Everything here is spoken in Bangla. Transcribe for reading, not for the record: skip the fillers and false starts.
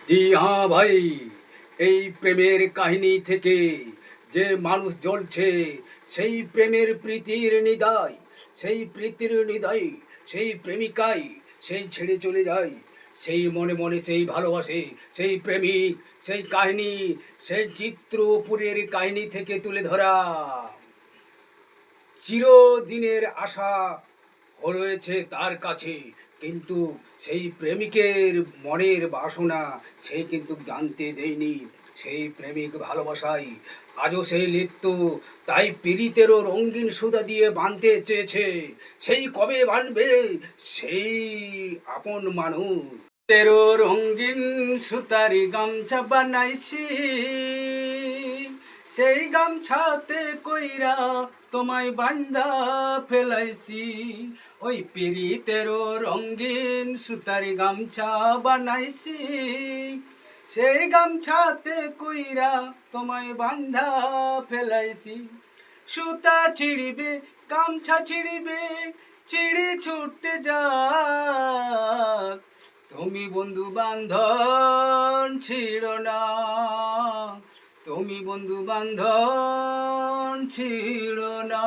জি হ্যাঁ ভাই, এই প্রেমের কাহিনী থেকে যে মানুষ জ্বলছে, সেই প্রেমের প্রীতির নিদায়, সেই প্রীতির নিদায়, সেই প্রেমিকাই সেই ছেড়ে চলে যায়, সেই মনে মনে সেই ভালোবাসে, সেই প্রেমিক, সেই কাহিনী, সেই চিত্রপুরের কাহিনী থেকে তুলে ধরা চিরদিনের আশা রয়েছে তার কাছে। কিন্তু সেই প্রেমিকের মনের বাসনা সে কিন্তু জানতে দেয়নি। সেই প্রেমিক ভালোবাসায় আজও সেই লিপ্ত। তাই পীড়িতেরও রঙিন সুতা দিয়ে বাঁধতে চেয়েছে। সেই কবে বাঁধবে সেই আপন মানুষ? তেরো রঙিন সুতারি গামছা বানাইছি, সেই গামছাতে কইরা তোমায় বান্ধা ফেলাইছি। ওই পিরিতেরও রঙিন সুতারি গামছা বানাইছি, সেই গামছাতে কইরা তোমায় বান্ধা ফেলাইছি। সুতা ছিড়িবে, গামছা ছিড়িবে, ছিড়ি ছুটতে যাক, তুমি বন্ধু বান্ধন ছিড়ো না, তুমি বন্ধু বান্ধন ছিড়ো না।